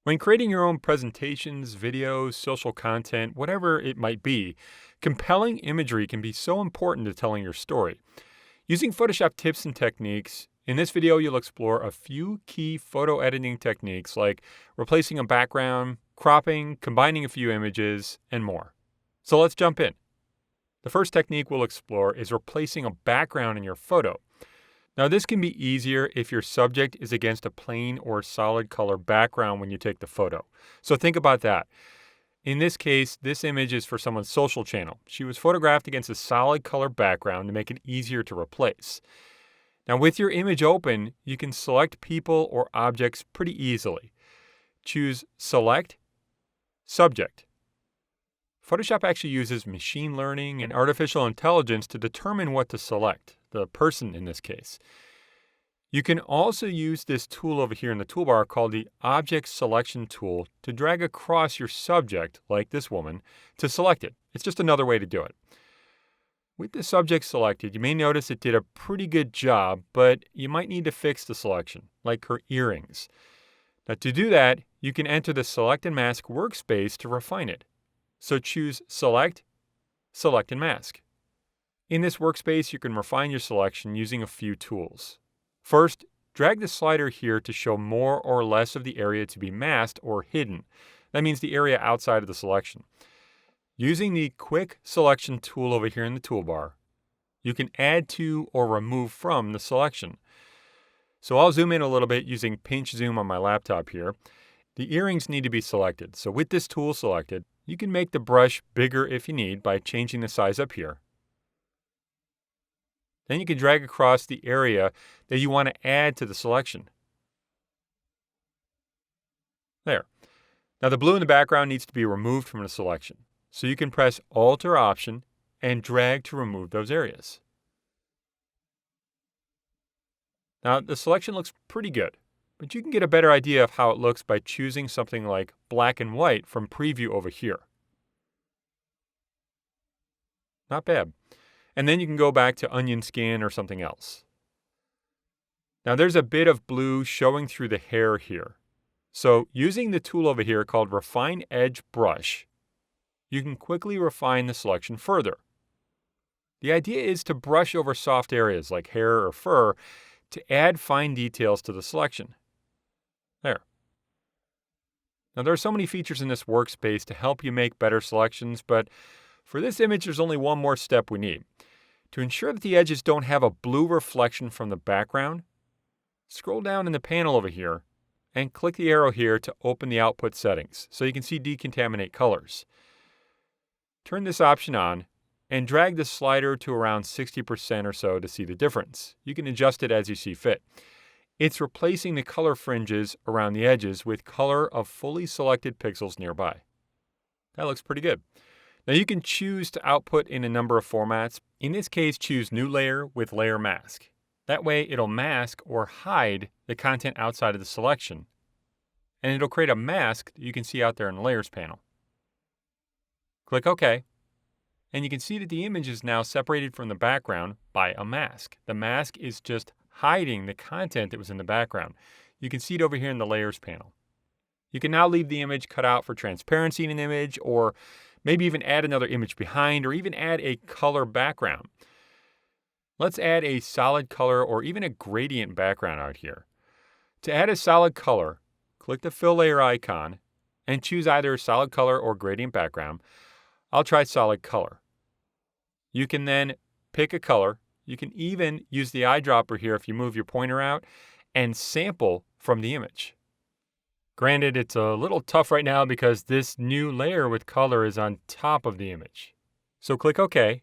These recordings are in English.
When creating your own presentations, videos, social content, whatever it might be, compelling imagery can be so important to telling your story. Using Photoshop tips and techniques, in this video you'll explore a few key photo editing techniques like replacing a background, cropping, combining a few images, and more. So let's jump in. The first technique we'll explore is replacing a background in your photo. Now, this can be easier if your subject is against a plain or solid color background when you take the photo. So think about that. In this case, this image is for someone's social channel. She was photographed against a solid color background to make it easier to replace. Now, with your image open, you can select people or objects pretty easily. Choose Select, Subject. Photoshop actually uses machine learning and artificial intelligence to determine what to select, the person in this case. You can also use this tool over here in the toolbar called the Object Selection tool to drag across your subject, like this woman, to select it. It's just another way to do it. With the subject selected, you may notice it did a pretty good job, but you might need to fix the selection, like her earrings. Now, to do that, you can enter the Select and Mask workspace to refine it. So choose Select, Select and Mask. In this workspace, you can refine your selection using a few tools. First, drag the slider here to show more or less of the area to be masked or hidden. That means the area outside of the selection. Using the Quick Selection tool over here in the toolbar, you can add to or remove from the selection. So I'll zoom in a little bit using pinch zoom on my laptop here. The earrings need to be selected. So with this tool selected, you can make the brush bigger if you need by changing the size up here. Then you can drag across the area that you want to add to the selection. There. Now the blue in the background needs to be removed from the selection. So you can press Alt or Option and drag to remove those areas. Now the selection looks pretty good, but you can get a better idea of how it looks by choosing something like black and white from Preview over here. Not bad. And then you can go back to onion skin or something else. Now there's a bit of blue showing through the hair here. So using the tool over here called Refine Edge Brush, you can quickly refine the selection further. The idea is to brush over soft areas like hair or fur to add fine details to the selection. There. Now there are so many features in this workspace to help you make better selections, but for this image there's only one more step we need. To ensure that the edges don't have a blue reflection from the background, scroll down in the panel over here and click the arrow here to open the output settings so you can see decontaminate colors. Turn this option on and drag the slider to around 60% or so to see the difference. You can adjust it as you see fit. It's replacing the color fringes around the edges with color of fully selected pixels nearby. That looks pretty good. Now you can choose to output in a number of formats. In this case, choose New Layer with Layer Mask. That way it'll mask or hide the content outside of the selection. And it'll create a mask that you can see out there in the Layers panel. Click OK. And you can see that the image is now separated from the background by a mask. The mask is just hiding the content that was in the background. You can see it over here in the Layers panel. You can now leave the image cut out for transparency in an image, or maybe even add another image behind, or even add a color background. Let's add a solid color or even a gradient background out here. To add a solid color, click the fill layer icon and choose either solid color or gradient background. I'll try solid color. You can then pick a color. You can even use the eyedropper here if you move your pointer out and sample from the image. Granted, it's a little tough right now because this new layer with color is on top of the image. So click OK,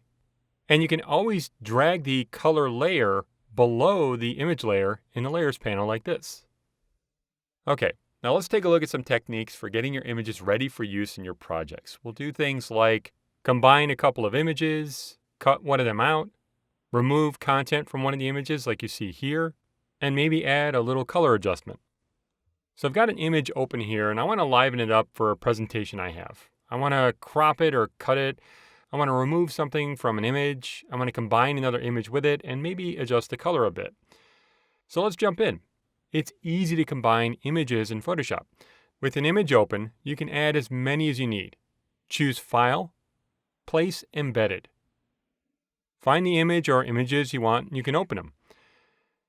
and you can always drag the color layer below the image layer in the Layers panel like this. Okay, now let's take a look at some techniques for getting your images ready for use in your projects. We'll do things like combine a couple of images, cut one of them out, remove content from one of the images like you see here, and maybe add a little color adjustment. So I've got an image open here and I want to liven it up for a presentation I have. I want to crop it or cut it. I want to remove something from an image. I want to combine another image with it and maybe adjust the color a bit. So let's jump in. It's easy to combine images in Photoshop. With an image open, you can add as many as you need. Choose File, Place Embedded. Find the image or images you want and you can open them.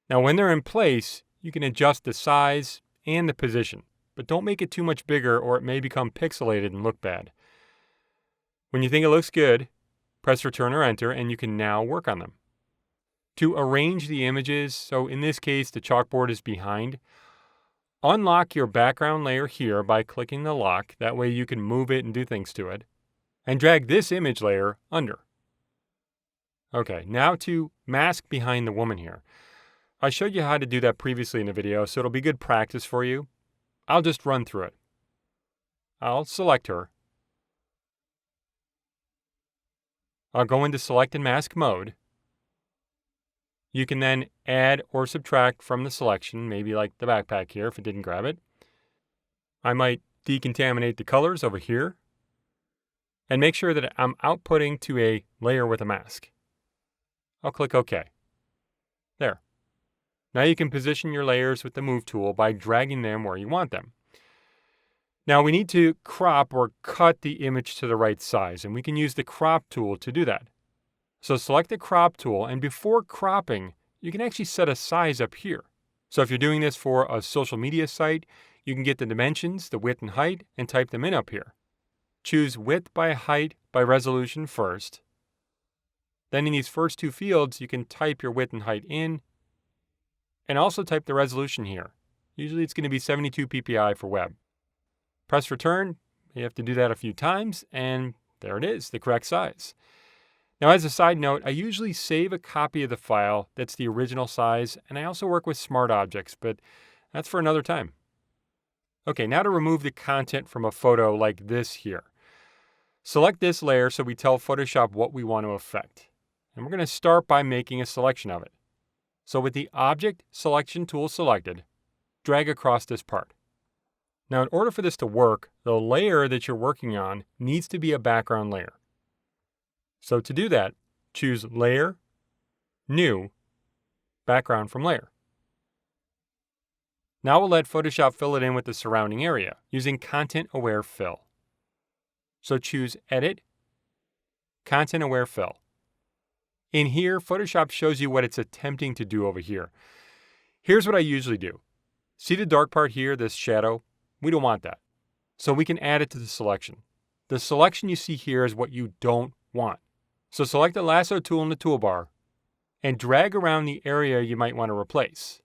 Now when they're in place, you can adjust the size and the position, but don't make it too much bigger or it may become pixelated and look bad. When you think it looks good, press Return or Enter and you can now work on them. To arrange the images, so in this case the chalkboard is behind, unlock your background layer here by clicking the lock, that way you can move it and do things to it, and drag this image layer under. Okay, now to mask behind the woman here. I showed you how to do that previously in the video, so it'll be good practice for you. I'll just run through it. I'll select her. I'll go into Select and Mask mode. You can then add or subtract from the selection, maybe like the backpack here if it didn't grab it. I might decontaminate the colors over here and make sure that I'm outputting to a layer with a mask. I'll click OK. There. Now you can position your layers with the Move tool by dragging them where you want them. Now we need to crop or cut the image to the right size, and we can use the Crop tool to do that. So select the Crop tool, and before cropping, you can actually set a size up here. So if you're doing this for a social media site, you can get the dimensions, the width and height, and type them in up here. Choose Width by Height by Resolution first. Then in these first two fields, you can type your width and height in, and also type the resolution here. Usually it's going to be 72 ppi for web. Press Return. You have to do that a few times, and there it is, the correct size. Now, as a side note, I usually save a copy of the file that's the original size, and I also work with smart objects, but that's for another time. Okay, now to remove the content from a photo like this here. Select this layer so we tell Photoshop what we want to affect. And we're going to start by making a selection of it. So with the Object Selection tool selected, drag across this part. Now, in order for this to work, the layer that you're working on needs to be a background layer. So to do that, choose Layer, New, Background from Layer. Now we'll let Photoshop fill it in with the surrounding area using Content Aware Fill. So choose Edit, Content Aware Fill. In here, Photoshop shows you what it's attempting to do over here. Here's what I usually do. See the dark part here, this shadow? We don't want that. So we can add it to the selection. The selection you see here is what you don't want. So select the lasso tool in the toolbar and drag around the area you might want to replace.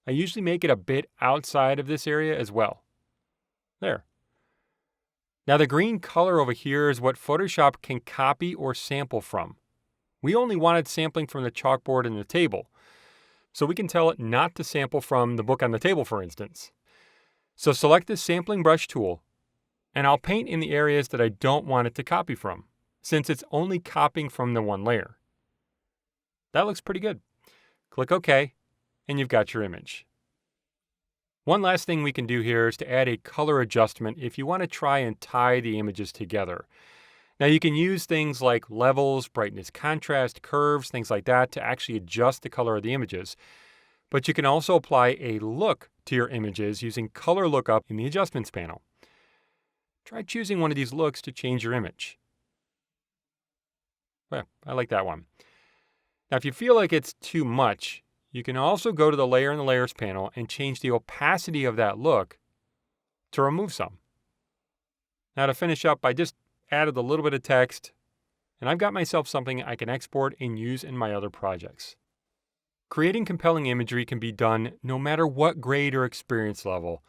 I usually make it a bit outside of this area as well. There. Now the green color over here is what Photoshop can copy or sample from. We only wanted sampling from the chalkboard and the table, so we can tell it not to sample from the book on the table, for instance. So select the Sampling Brush tool, and I'll paint in the areas that I don't want it to copy from, since it's only copying from the one layer. That looks pretty good. Click OK, and you've got your image. One last thing we can do here is to add a color adjustment if you want to try and tie the images together. Now you can use things like levels, brightness, contrast, curves, things like that to actually adjust the color of the images. But you can also apply a look to your images using Color Lookup in the Adjustments panel. Try choosing one of these looks to change your image. Well, I like that one. Now if you feel like it's too much, you can also go to the Layer in the Layers panel and change the opacity of that look to remove some. Now to finish up, I just added a little bit of text, and I've got myself something I can export and use in my other projects. Creating compelling imagery can be done no matter what grade or experience level.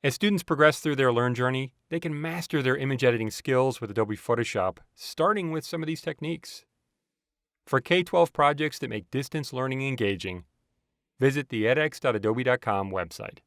As students progress through their learn journey, they can master their image editing skills with Adobe Photoshop, starting with some of these techniques. For K12 projects that make distance learning engaging, visit the edx.adobe.com website.